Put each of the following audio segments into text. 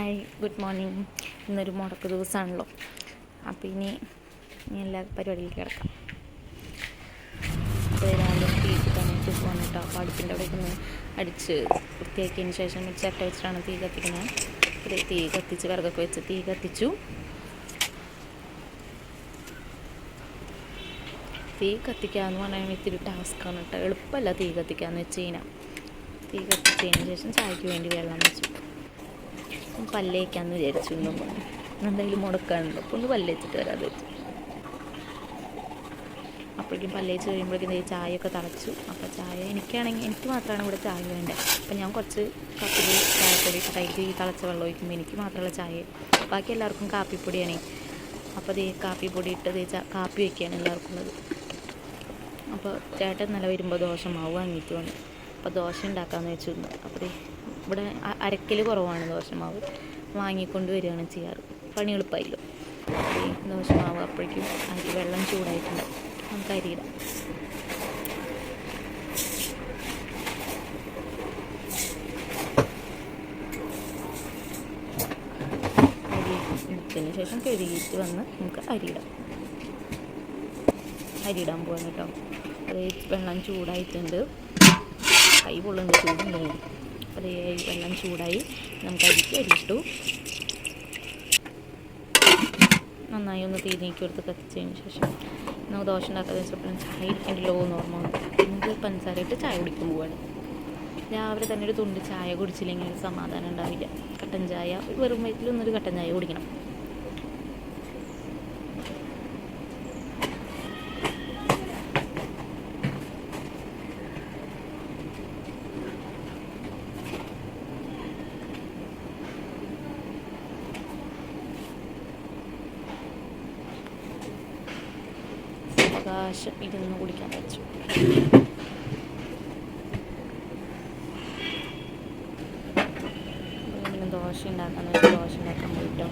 Hi, good morning. ഇന്നൊരു മുടക്ക് ദിവസമാണല്ലോ. അപ്പോൾ ഇനി എല്ലാ പരിപാടിയിലേക്ക് കിടക്കാം. അപ്പോൾ രാവിലെ തീയിട്ട് തന്നിട്ട് പോകാൻ കേട്ടോ. അപ്പോൾ അടുപ്പിൻ്റെ അവിടേക്ക് ഒന്ന് അടിച്ച് വൃത്തിയാക്കിയതിന് ശേഷം ചിരട്ട വെച്ചിട്ടാണ് തീ കത്തിക്കുന്നത്. ഇത് തീ കത്തിച്ച് വിറകൊക്കെ വെച്ച് തീ കത്തിച്ചു. തീ കത്തിക്കാമെന്ന് പറഞ്ഞാൽ ഇത്തിരി ടാസ്ക്കാണ് കേട്ടോ. എളുപ്പമല്ല തീ കത്തിക്കാമെന്ന് വെച്ച് കഴിഞ്ഞാൽ. തീ കത്തിച്ചതിന് ശേഷം ചായക്ക് വേണ്ടി വെള്ളം വെച്ചു. പല്ലേക്കാന്ന് വിചാരിച്ചു. ഇന്നും എന്തായാലും മുടക്കാനുണ്ടോ, അപ്പോൾ ഒന്ന് പല്ലേച്ചിട്ട് വരാതെ വെച്ചു. അപ്പോഴേക്കും പല്ലേച്ച് കഴിയുമ്പോഴേക്കും ചായയൊക്കെ തിളച്ചു. അപ്പോൾ ചായ എനിക്ക് മാത്രമാണ് ഇവിടെ ചായ വേണ്ടത്. അപ്പോൾ ഞാൻ കുറച്ച് കപ്പിൽ ചായപ്പൊടി ഇട്ടിട്ട് ഈ തിളച്ച വെള്ളം ഒഴിക്കുമ്പോൾ എനിക്ക് മാത്രമുള്ള ചായ, ബാക്കി എല്ലാവർക്കും കാപ്പിപ്പൊടിയാണേ. അപ്പോൾ കാപ്പിപ്പൊടി ഇട്ട് കാപ്പി വയ്ക്കുകയാണ് എല്ലാവർക്കും ഉള്ളത്. അപ്പോൾ ചേട്ടൻ നല്ല വരുമ്പോൾ ദോശ മാവ് വാങ്ങിയിട്ട് വന്നു. അപ്പോൾ ദോശ ഉണ്ടാക്കാമെന്ന് വെച്ചു. അപ്പോൾ ഇവിടെ അരക്കൽ കുറവാണ് ദോശമാവ്, വാങ്ങിക്കൊണ്ട് വരികയാണ് ചെയ്യാറ്. പണി എളുപ്പമായില്ലോ. ദോശമാവ് അപ്പോഴേക്കും വെള്ളം ചൂടായിട്ടുണ്ട്. നമുക്ക് അരിയിടാം. അരി എടുത്തതിന് ശേഷം കഴുകിയിട്ട് വന്ന് നമുക്ക് അരിയിടാൻ പോകാൻ കേട്ടോ. അത് വെള്ളം ചൂടായിട്ടുണ്ട്. കൈ പൊള്ളുണ്ട്, ചൂടുണ്ട്. അപ്പോൾ വെള്ളം ചൂടായി. നമുക്ക് അരിയിട്ടു. നന്നായി ഒന്ന് തീ നീക്കി കൊടുത്ത് കത്തിച്ചതിന് ശേഷം നമുക്ക് ദോശ ഉണ്ടാക്കാതെ വെച്ചപ്പോഴും ചായ ഇരിക്കേണ്ടല്ലോ എന്ന് ഓർമ്മ വന്നു. നമുക്ക് പഞ്ചസാര ഇട്ട് ചായ കുടിക്കാൻ പോവാണ്. രാവിലെ തന്നെ ഒരു തുണ്ട് ചായ കുടിച്ചില്ലെങ്കിൽ ഒരു സമാധാനം ഉണ്ടാവില്ല. കട്ടൻ ചായ വെറും വയറ്റിലൊന്നൊരു കട്ടൻ ചായ കുടിക്കണം. അവകാശം ഇരുന്ന് കുടിക്കാൻ വെച്ചു. പിന്നെ ദോശ ഉണ്ടാക്കാന്ന് വെച്ചാൽ ദോശ ഉണ്ടാക്കാൻ പോയിട്ടോ.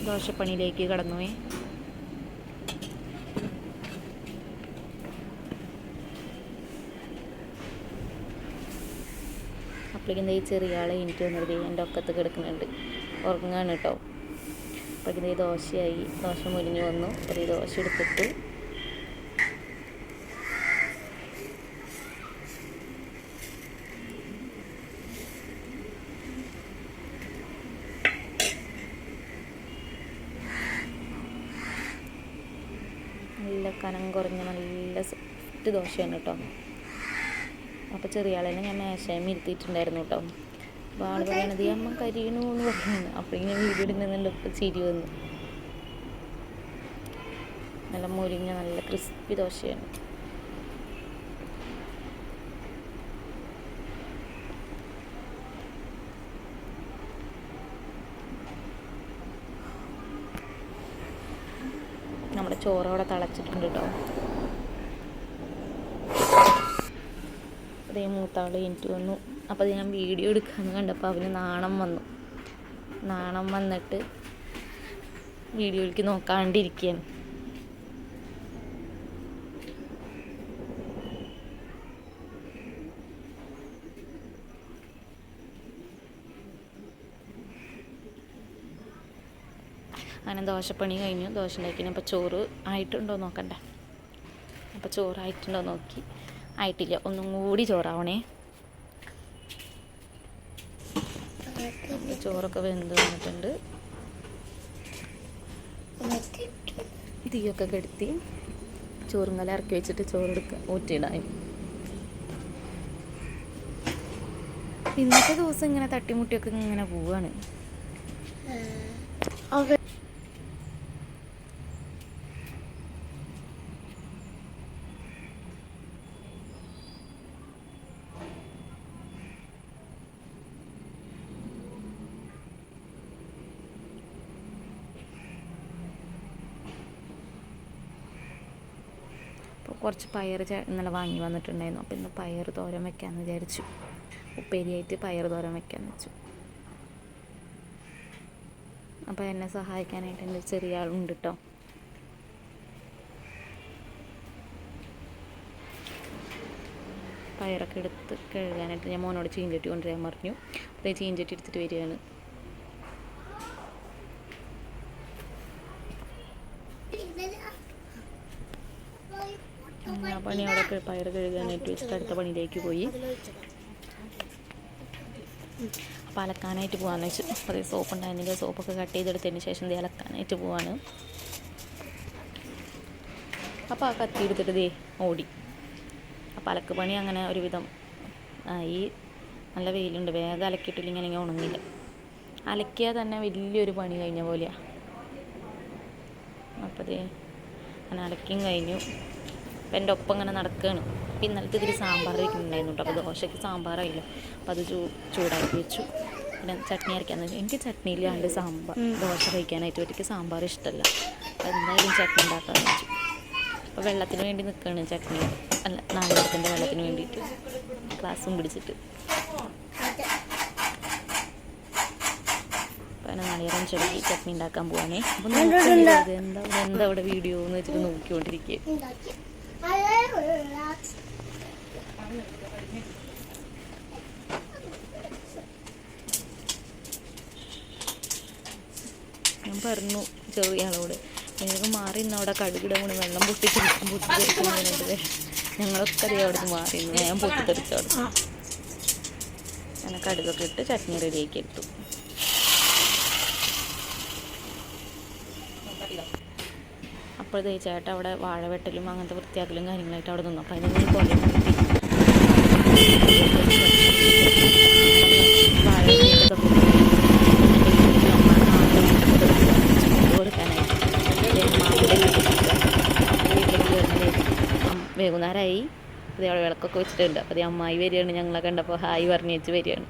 ദോശപ്പണിയിലേക്ക് കടന്നുപോയി. അപ്പോഴേക്കും ഈ ചെറിയ ആളെ എനിക്ക് വന്നത് എൻ്റെ ഒക്കത്ത് കിടക്കുന്നുണ്ട്, ഉറങ്ങാണ് കേട്ടോ. അപ്പോഴേക്കും ദോശയായി. ദോശ മുരിഞ്ഞ് വന്നു. ഒരു ദോശ എടുത്തിട്ടു. നല്ല കനം കുറഞ്ഞ നല്ല സോഫ്റ്റ് ദോശയാണ് കേട്ടോ. അപ്പോൾ ചെറിയ ആളെന്നെ ഞാൻ മേശയും ഇരുത്തിയിട്ടുണ്ടായിരുന്നു കേട്ടോ. അപ്പോൾ ആൾ പറയണത് അമ്മ കരിയണു എന്ന് പറയുന്നത്. അപ്പോഴേക്കും വീഡിയോ ഇടുന്നുണ്ടല്ലോ. ഇപ്പോൾ ചിരി വന്നു. നല്ല മുരിഞ്ഞ നല്ല ക്രിസ്പി ദോശയാണ്. നമ്മുടെ ചോറ് അവിടെ തിളച്ചിട്ടുണ്ട് കേട്ടോ. അതേ മൂത്താൾ എനിക്ക് വന്നു. അപ്പോൾ അത് ഞാൻ വീഡിയോ എടുക്കാമെന്ന് കണ്ടപ്പോൾ അവന് നാണം വന്നിട്ട് വീഡിയോയിലേക്ക് നോക്കാണ്ടിരിക്കുകയാണ്. അങ്ങനെ ദോശപ്പണി കഴിഞ്ഞു. ദോശ ഉണ്ടാക്കിന്. അപ്പോൾ ചോറ് ആയിട്ടുണ്ടോ നോക്കണ്ടേ. അപ്പോൾ ചോറായിട്ടുണ്ടോ നോക്കി. ആയിട്ടില്ല, ഒന്നും കൂടി ചോറാവണേ. ചോറൊക്കെ വെന്ത് വന്നിട്ടുണ്ട്. തീയൊക്കെ കെടുത്തി ചോറും കല ഇറക്കി വെച്ചിട്ട് ചോറെടുക്കുക, ഊറ്റിയിടാൻ. ഇന്നത്തെ ദിവസം ഇങ്ങനെ തട്ടിമുട്ടിയൊക്കെ ഇങ്ങനെ പോവാണ്. കുറച്ച് പയർ ഇന്നലെ വാങ്ങി വന്നിട്ടുണ്ടായിരുന്നു. അപ്പോൾ ഇന്ന് പയർ തോരൻ വെക്കാമെന്ന് വിചാരിച്ചു. ഉപ്പേരിയായിട്ട് പയർ തോരൻ വെക്കാമെന്ന് വെച്ചു. അപ്പോൾ എന്നെ സഹായിക്കാനായിട്ട് എൻ്റെ ചെറിയ ആളുണ്ട് കേട്ടോ. പയറൊക്കെ എടുത്ത് കഴുകാനായിട്ട് ഞാൻ മോനോട് ചീഞ്ചട്ടി കൊണ്ടുവരാൻ പറഞ്ഞു. അതേ ചീഞ്ചട്ടി എടുത്തിട്ട് വരികയാണ്. ആ പണി അവിടെ പയർ കഴുകാനായിട്ട് വെച്ചിട്ട് അടുത്ത പണിയിലേക്ക് പോയി. അപ്പോൾ അലക്കാനായിട്ട് പോകാമെന്ന് വെച്ചു. അപ്പോൾ അതേ സോപ്പ് ഉണ്ടായിരുന്നില്ല, സോപ്പൊക്കെ കട്ട് ചെയ്തെടുത്തതിന് ശേഷം ഇത് അലക്കാനായിട്ട് പോവാണ്. അപ്പോൾ ആ കത്തി എടുത്തിട്ട് ദേ ഓടി. അപ്പോൾ അലക്ക് പണി അങ്ങനെ ഒരുവിധം ഈ നല്ല വെയിലുണ്ട്, വേഗം അലക്കിയിട്ടില്ലെങ്കിൽ ഇങ്ങനെ ഉണങ്ങില്ല. അലക്കിയാൽ തന്നെ വലിയൊരു പണി കഴിഞ്ഞ പോലെയാണ്. അപ്പോൾ ദേ അങ്ങനെ അലക്കിയും കഴിഞ്ഞു. അപ്പം എൻ്റെ ഒപ്പം ഇങ്ങനെ നടക്കുകയാണ്. അപ്പം ഇന്നലത്തെ ഇതിൽ സാമ്പാർ വയ്ക്കുന്നുണ്ടായിരുന്നു കേട്ടോ. അപ്പോൾ ദോശയ്ക്ക് സാമ്പാറായില്ല, അപ്പോൾ അത് ചൂടാക്കി വെച്ചു. പിന്നെ ചട്നി അരയ്ക്കാന്ന് വെച്ചാൽ എനിക്ക് ചട്നിയിലാണ്ട് ദോശ കഴിക്കാനായിട്ട് ഒറ്റയ്ക്ക് സാമ്പാർ ഇഷ്ടമല്ല. അപ്പോൾ എന്തായാലും ചട്നി ഉണ്ടാക്കാമെന്ന് വെച്ചു. അപ്പോൾ വെള്ളത്തിന് വേണ്ടി നിൽക്കുകയാണ്, ചട്നി അല്ല നാളികേരത്തിൻ്റെ വെള്ളത്തിന് വേണ്ടിയിട്ട് ഗ്ലാസും പിടിച്ചിട്ട്. അപ്പോൾ അങ്ങനെ നാളികേരം ചെറുക്കി ചട്നി ഉണ്ടാക്കാൻ പോവാണേ. അപ്പോൾ എന്താ അവിടെ വീഡിയോ എന്ന് വെച്ചിട്ട് നോക്കിക്കൊണ്ടിരിക്കുക. ഞാൻ പറഞ്ഞു ചെറിയ ആളോട്, നിങ്ങൾക്ക് മാറി ഇന്ന് അവിടെ കടുകിടാൻ കൂടി വെള്ളം പൊട്ടിത്തെറിക്കുന്നുണ്ട്. ഞങ്ങളൊക്കെ അതേ അവിടെ നിന്ന് മാറി ഞാൻ പൊട്ടിത്തെറിച്ചോട്. അങ്ങനെ കടുകൊക്കെ ഇട്ട് ചട്നി റെഡിയാക്കി എടുത്തു. അപ്പോൾ ചേട്ടാ അവിടെ വാഴവെട്ടലും അങ്ങനത്തെ വൃത്തിയാക്കലും കാര്യങ്ങളായിട്ട് അവിടെ നിന്നു. അപ്പോൾ അതിന് പോലെ വൈകുന്നേരമായി. അതേപോലെ വിളക്കൊക്കെ വെച്ചിട്ടുണ്ട്. അപ്പോൾ അതേ അമ്മായി വരികയാണ്. ഞങ്ങളെ കണ്ടപ്പോൾ ഹായ് പറഞ്ഞു വെച്ച് വരികയാണ്.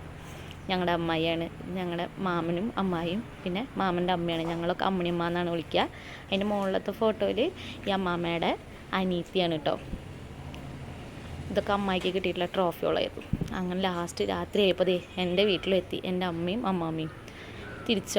ഞങ്ങളുടെ അമ്മായിയാണ്, ഞങ്ങളുടെ മാമനും അമ്മായിയും പിന്നെ മാമൻ്റെ അമ്മയാണ്. ഞങ്ങളൊക്കെ അമ്മണിയമ്മ എന്നാണ് വിളിക്കുക. അതിൻ്റെ മുകളിലത്തെ ഫോട്ടോയിൽ ഈ അമ്മാമ്മയുടെ അനീത്തിയാണ് കേട്ടോ. ഇതൊക്കെ അമ്മായിക്ക് കിട്ടിയിട്ടുള്ള ട്രോഫികളായിരുന്നു. അങ്ങനെ ലാസ്റ്റ് രാത്രി ആയപ്പോൾ എൻ്റെ വീട്ടിലെത്തി എൻ്റെ അമ്മയും അമ്മാമ്മയും തിരിച്ചു.